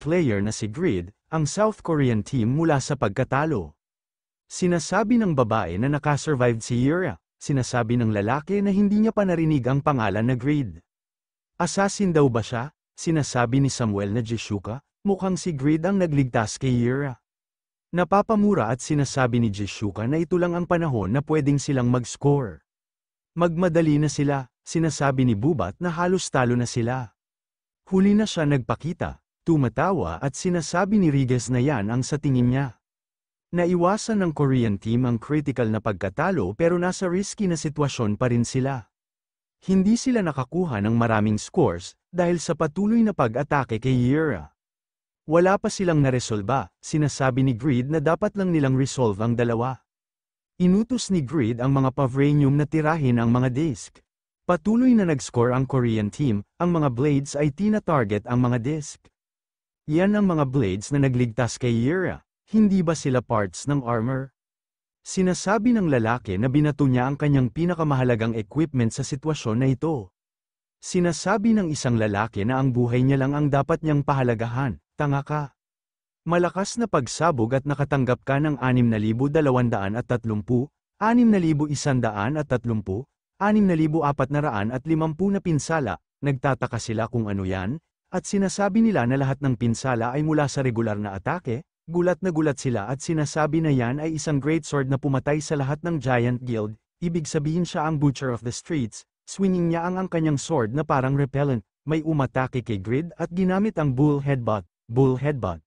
player na si Grid, ang South Korean team mula sa pagkatalo. Sinasabi ng babae na nakasurvive si Yura, sinasabi ng lalaki na hindi niya pa narinig ang pangalan na Grid. Assassin daw ba siya? Sinasabi ni Samuel na Jishuka, mukhang si Grid ang nagligtas kay Yura. Napapamura at sinasabi ni Jishuka na ito lang ang panahon na pwedeng silang mag-score. Magmadali na sila, sinasabi ni Bubat na halos talo na sila. Huli na siya nagpakita, tumatawa at sinasabi ni Riges na yan ang sa tingin niya. Naiwasan ng Korean team ang critical na pagkatalo pero nasa risky na sitwasyon pa rin sila. Hindi sila nakakuha ng maraming scores dahil sa patuloy na pag-atake kay Yura. Wala pa silang naresolba, sinasabi ni Grid na dapat lang nilang resolve ang dalawa. Inutos ni Grid ang mga Pavranium na tirahin ang mga disk. Patuloy na nag-score ang Korean team, ang mga blades ay tina-target ang mga disk. Yan ang mga blades na nagligtas kay Yura, hindi ba sila parts ng armor? Sinasabi ng lalaki na binato niya ang kanyang pinakamahalagang equipment sa sitwasyon na ito. Sinasabi ng isang lalaki na ang buhay niya lang ang dapat niyang pahalagahan, tanga ka. Malakas na pagsabog at nakatanggap ka ng 6,230, 6,130, 6,450 na pinsala, nagtataka sila kung ano yan, at sinasabi nila na lahat ng pinsala ay mula sa regular na atake, gulat na gulat sila at sinasabi na yan ay isang great sword na pumatay sa lahat ng Giant Guild, ibig sabihin siya ang Butcher of the Streets, swinging niya ang kanyang sword na parang repellent, may umatake kay Grid at ginamit ang Bull Headbutt.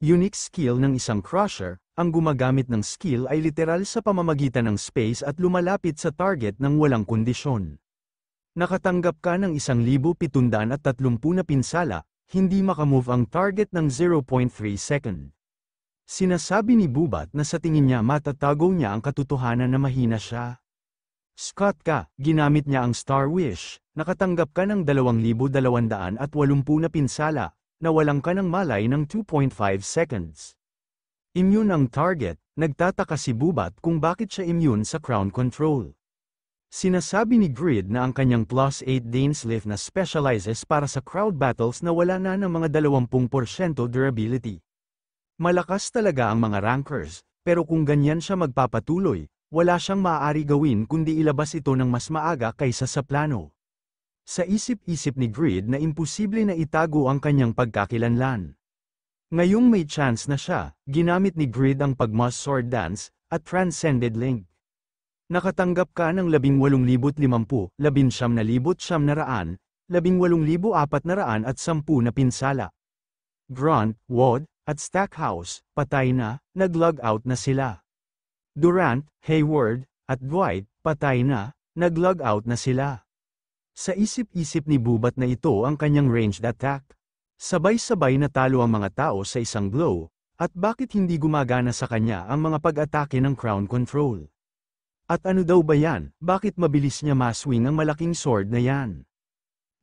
Unique skill ng isang crusher, ang gumagamit ng skill ay literal sa pamamagitan ng space at lumalapit sa target ng walang kondisyon. Nakatanggap ka ng 1,730 na pinsala, hindi makamove ang target ng 0.3 second. Sinasabi ni Bubat na sa tingin niya matatago niya ang katotohanan na mahina siya. Scott ka, ginamit niya ang Star Wish, nakatanggap ka ng 2,280 na pinsala, nawalan ka ng malay ng 2.5 seconds. Immune ang target, nagtataka si Bubat kung bakit siya immune sa crown control. Sinasabi ni Grid na ang kanyang +8 Dainslift na specializes para sa crowd battles na wala na ng mga 20% durability. Malakas talaga ang mga rankers, pero kung ganyan siya magpapatuloy, wala siyang maaari gawin kundi ilabas ito ng mas maaga kaysa sa plano. Sa isip-isip ni Grid na imposible na itago ang kanyang pagkakilanlan. Ngayong may chance na siya, ginamit ni Grid ang Pagmas Sword Dance at Transcended Link. Nakatanggap ka ng 18,050, 19,900, 18,410 na pinsala. Grunt, Ward, at Stackhouse, patay na, nag-log out na sila. Durant, Hayward, at Dwight, patay na, nag-log out na sila. Sa isip-isip ni Bubat na ito ang kanyang ranged attack. Sabay-sabay na talo ang mga tao sa isang blow, at bakit hindi gumagana sa kanya ang mga pag-atake ng crown control? At ano daw ba yan, bakit mabilis niya maswing ang malaking sword na yan?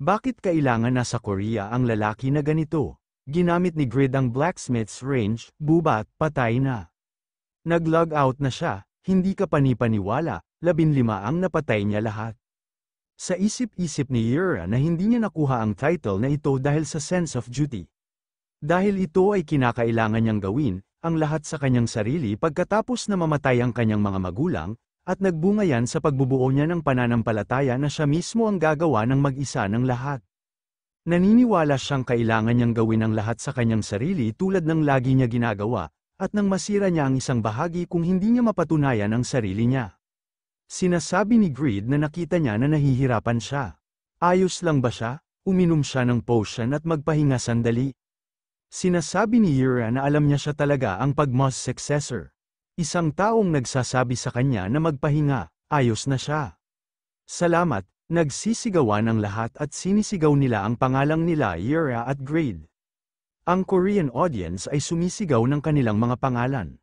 Bakit kailangan nasa Korea ang lalaki na ganito? Ginamit ni Grid ang Blacksmith's range, Bubat, patay na. Nag-log out na siya, hindi ka panipaniwala, 15 ang napatay niya lahat. Sa isip-isip ni Yura na hindi niya nakuha ang title na ito dahil sa sense of duty. Dahil ito ay kinakailangan niyang gawin, ang lahat sa kanyang sarili pagkatapos na mamatay ang kanyang mga magulang, at nagbunga yan sa pagbubuo niya ng pananampalataya na siya mismo ang gagawa ng mag-isa ng lahat. Naniniwala siyang kailangan niyang gawin ang lahat sa kanyang sarili tulad ng lagi niya ginagawa, at nang masira niya ang isang bahagi kung hindi niya mapatunayan ang sarili niya. Sinasabi ni Grid na nakita niya na nahihirapan siya. Ayos lang ba siya? Uminom siya ng potion at magpahinga sandali. Sinasabi ni Yura na alam niya siya talaga ang Pagmas successor. Isang taong nagsasabi sa kanya na magpahinga, ayos na siya. Salamat, nagsisigawan ang lahat at sinisigaw nila ang pangalang nila Yura at Grid. Ang Korean audience ay sumisigaw ng kanilang mga pangalan.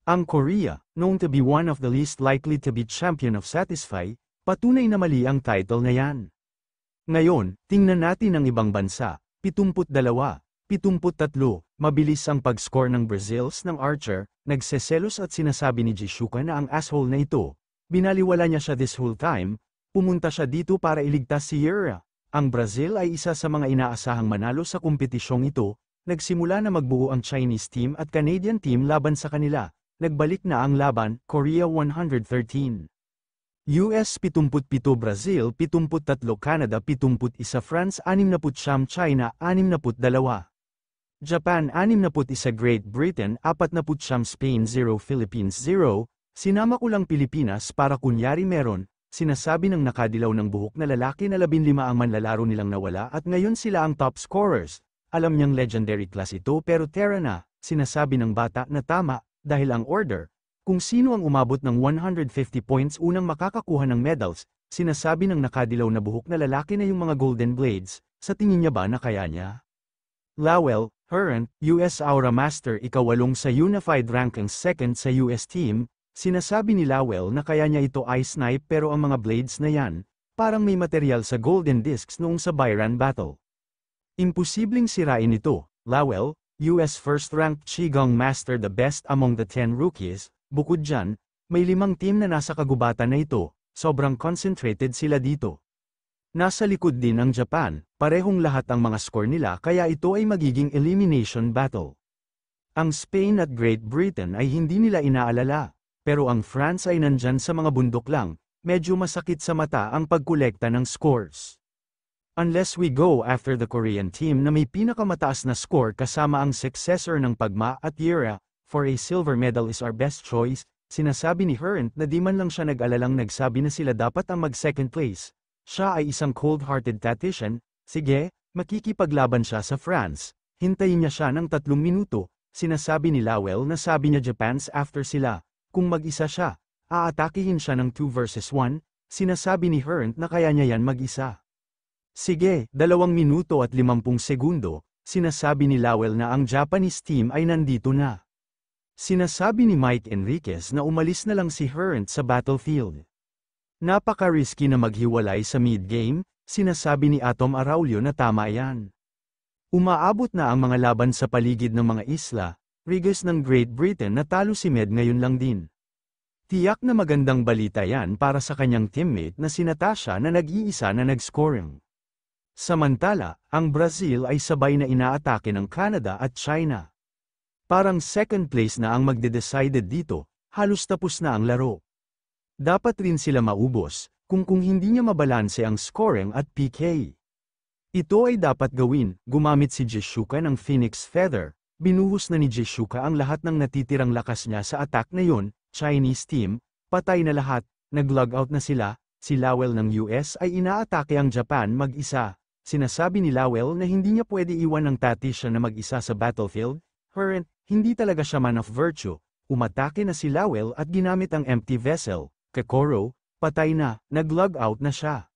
Ang Korea, known to be one of the least likely to be champion of Satisfy, patunay na mali ang title na yan. Ngayon, tingnan natin ang ibang bansa, 72, 73, mabilis ang pag-score ng Brazils ng Archer, nagseselos at sinasabi ni Jishuka na ang asshole na ito, binaliwala niya siya this whole time, pumunta siya dito para iligtas si Yura. Ang Brazil ay isa sa mga inaasahang manalo sa kompetisyong ito, nagsimula na magbuo ang Chinese team at Canadian team laban sa kanila. Nagbalik na ang laban, Korea 113. US 77 Brazil 73 Canada 71 France 69 China 62 Japan 61 Great Britain 49 Spain 0 Philippines 0 Sinama ko lang Pilipinas para kunyari meron, sinasabi ng nakadilaw ng buhok na lalaki na 15 ang manlalaro nilang nawala at ngayon sila ang top scorers. Alam niyang legendary class ito pero tera na, sinasabi ng bata na tama, dahil ang order, kung sino ang umabot ng 150 points unang makakakuha ng medals, sinasabi ng nakadilaw na buhok na lalaki na yung mga Golden Blades, sa tingin niya ba na kaya niya? Lowell, Hurrent, US Aura Master ika-8 sa Unified Rankings second sa US team, sinasabi ni Lowell na kaya niya ito ay snipe pero ang mga blades na yan, parang may material sa Golden Discs noong sa Byron Battle. Imposibleng sirain ito, Lowell, US first-ranked Qigong Master the best among the 10 rookies. Bukod dyan, may 5 team na nasa kagubatan na ito, sobrang concentrated sila dito. Nasa likod din ang Japan, parehong lahat ang mga score nila kaya ito ay magiging elimination battle. Ang Spain at Great Britain ay hindi nila inaalala, pero ang France ay nandyan sa mga bundok lang, medyo masakit sa mata ang pagkolekta ng scores. Unless we go after the Korean team na may pinakamataas na score kasama ang successor ng Pagma at Yera, for a silver medal is our best choice, sinasabi ni Hurrent na di man lang siya nag-alalang nagsabi na sila dapat ang mag-second place. Siya ay isang cold-hearted tactician, sige, makikipaglaban siya sa France. Hintayin niya siya ng 3 minuto, sinasabi ni Lowell na sabi niya Japan's after sila. Kung mag-isa siya, aatakihin siya ng 2 versus 1, sinasabi ni Hurrent na kaya niya yan mag-isa. Sige, 2 minuto at 50 segundo, sinasabi ni Lowell na ang Japanese team ay nandito na. Sinasabi ni Mike Enriquez na umalis na lang si Hurrent sa battlefield. Napaka-risky na maghiwalay sa mid-game, sinasabi ni Atom Araulio na tama yan. Umaabot na ang mga laban sa paligid ng mga isla, Regis ng Great Britain na talo si Med ngayon lang din. Tiyak na magandang balita yan para sa kanyang teammate na si Natasha na nag-iisa na nag-scoring. Samantala, ang Brazil ay sabay na inaatake ng Canada at China. Parang second place na ang magde-decided dito, halos tapos na ang laro. Dapat rin sila maubos, kung hindi niya mabalanse ang scoring at PK. Ito ay dapat gawin, gumamit si Jishuka ng Phoenix Feather, binuhos na ni Jishuka ang lahat ng natitirang lakas niya sa attack na yon, Chinese team, patay na lahat, nag-logout na sila, si Lowell ng US ay inaatake ang Japan mag-isa. Sinasabi ni Lowell na hindi niya pwede iwan ng tactician na mag-isa sa battlefield. Hurrent, hindi talaga siya man of virtue, umatake na si Lowell at ginamit ang empty vessel, Kokoro, patay na, nag-log out na siya.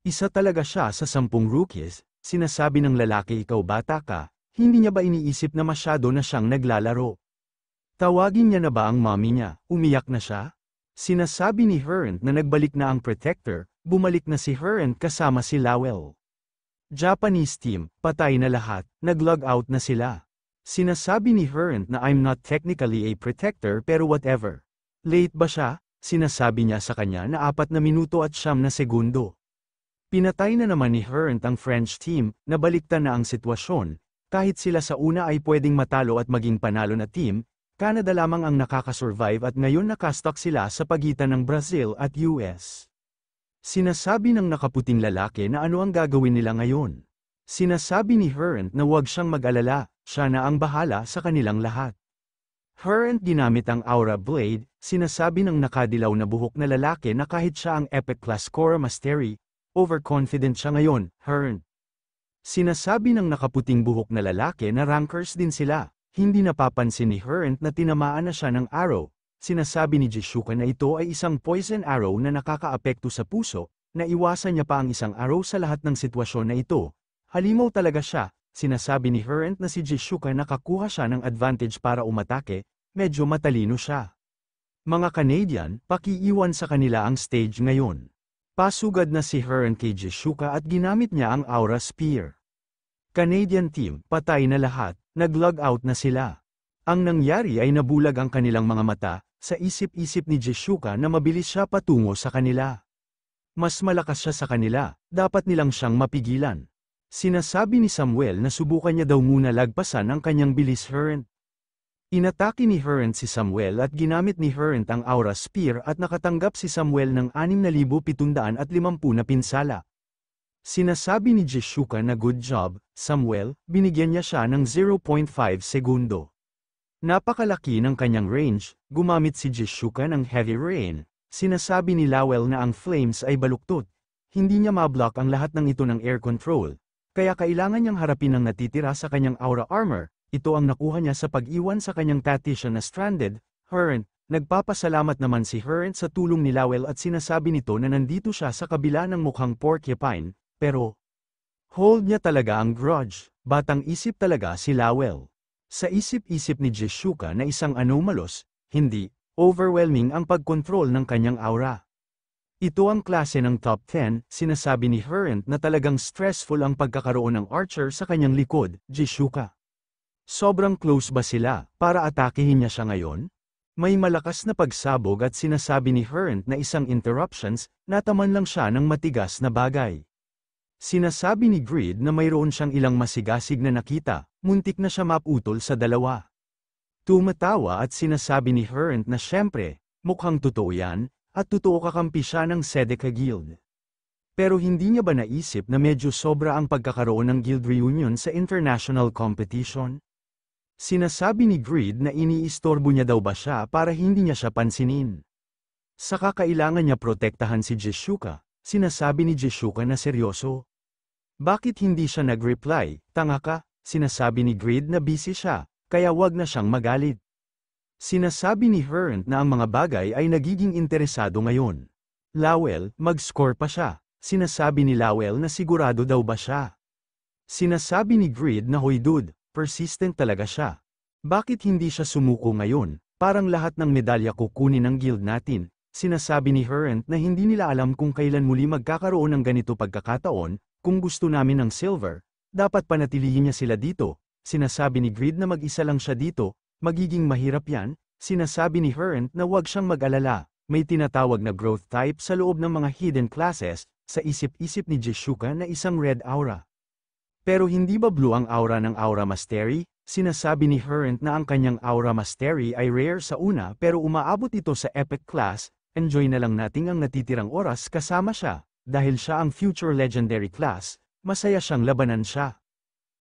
Isa talaga siya sa 10 rookies, sinasabi ng lalaki ikaw bata ka, hindi niya ba iniisip na masyado na siyang naglalaro? Tawagin niya na ba ang mommy niya, umiyak na siya? Sinasabi ni Hurrent na nagbalik na ang protector, bumalik na si Hurrent kasama si Lowell. Japanese team, patay na lahat, nag-log out na sila. Sinasabi ni Hurrent na I'm not technically a protector pero whatever. Late ba siya? Sinasabi niya sa kanya na 4 na minuto at 9 na segundo. Pinatay na naman ni Hurrent ang French team, nabaliktan na ang sitwasyon. Kahit sila sa una ay pwedeng matalo at maging panalo na team, Canada lamang ang nakakasurvive at ngayon nakastock sila sa pagitan ng Brazil at US. Sinasabi ng nakaputing lalaki na ano ang gagawin nila ngayon. Sinasabi ni Hurrent na huwag siyang mag-alala, siya na ang bahala sa kanilang lahat. Hurrent ginamit ang Aura Blade, sinasabi ng nakadilaw na buhok na lalaki na kahit siya ang epic class Cora Mastery, overconfident siya ngayon, Hurrent. Sinasabi ng nakaputing buhok na lalaki na rankers din sila, hindi napapansin ni Hurrent na tinamaan na siya ng arrow. Sinasabi ni Jishuka na ito ay isang poison arrow na nakakaapekto sa puso, na iwasan niya pa ang isang arrow sa lahat ng sitwasyon na ito. Halimaw talaga siya, sinasabi ni Hurrent na si Jishuka nakakuha siya ng advantage para umatake, medyo matalino siya. Mga Canadian, pakiiwan sa kanila ang stage ngayon. Pasugad na si Hurrent kay Jishuka at ginamit niya ang Aura Spear. Canadian team, patay na lahat, nag-log out na sila. Ang nangyari ay nabulag ang kanilang mga mata, sa isip-isip ni Jishuka na mabilis siya patungo sa kanila. Mas malakas siya sa kanila, dapat nilang siyang mapigilan. Sinasabi ni Samuel na subukan niya daw muna lagpasan ang kanyang bilis Herent. Inatake ni Herent si Samuel at ginamit ni Herent ang Aura Spear at nakatanggap si Samuel ng 6,750 na pinsala. Sinasabi ni Jishuka na good job, Samuel, binigyan niya siya ng 0.5 segundo. Napakalaki ng kanyang range, gumamit si Jishuka ng Heavy Rain. Sinasabi ni Lowell na ang flames ay baluktot. Hindi niya mablock ang lahat ng ito ng air control. Kaya kailangan niyang harapin ang natitira sa kanyang aura armor. Ito ang nakuha niya sa pag-iwan sa kanyang Tactician na stranded. Herent, nagpapasalamat naman si Herent sa tulong ni Lowell at sinasabi nito na nandito siya sa kabila ng mukhang porcupine, pero hold niya talaga ang grudge. Batang isip talaga si Lowell. Sa isip-isip ni Jishuka na isang anomalous, hindi overwhelming ang pagkontrol ng kanyang aura. Ito ang klase ng top 10, sinasabi ni Herent na talagang stressful ang pagkakaroon ng archer sa kanyang likod, Jishuka. Sobrang close ba sila para atakehin niya siya ngayon? May malakas na pagsabog at sinasabi ni Herent na isang interruptions, nataman lang siya ng matigas na bagay. Sinasabi ni Greed na mayroon siyang ilang masigasig na nakita, muntik na siya maputol sa dalawa. Tumatawa at sinasabi ni Herent na syempre, mukhang totoo yan, at totoo kakampi siya ng Sedeca Guild. Pero hindi niya ba naisip na medyo sobra ang pagkakaroon ng guild reunion sa international competition? Sinasabi ni Greed na iniistorbo niya daw ba siya para hindi niya siya pansinin. Saka kailangan niya protektahan si Jishuka, sinasabi ni Jishuka na seryoso. Bakit hindi siya nag-reply, tanga ka, sinasabi ni Greed na busy siya, kaya wag na siyang magalit. Sinasabi ni Herent na ang mga bagay ay nagiging interesado ngayon. Lowell, mag-score pa siya, sinasabi ni Lowell na sigurado daw ba siya. Sinasabi ni Greed na hoy dude, persistent talaga siya. Bakit hindi siya sumuko ngayon? Parang lahat ng medalya kukunin ng guild natin. Sinasabi ni Herent na hindi nila alam kung kailan muli magkakaroon ng ganito pagkakataon. Kung gusto namin ng silver, dapat panatilihin niya sila dito. Sinasabi ni Greed na mag-isa lang siya dito, magiging mahirap yan. Sinasabi ni Herent na huwag siyang mag-alala. May tinatawag na growth type sa loob ng mga hidden classes, sa isip-isip ni Jishuka na isang red aura. Pero hindi ba blue ang aura ng Aura Mastery? Sinasabi ni Herent na ang kanyang Aura Mastery ay rare sa una pero umaabot ito sa Epic Class, enjoy na lang nating ang natitirang oras kasama siya, dahil siya ang future Legendary Class, masaya siyang labanan siya.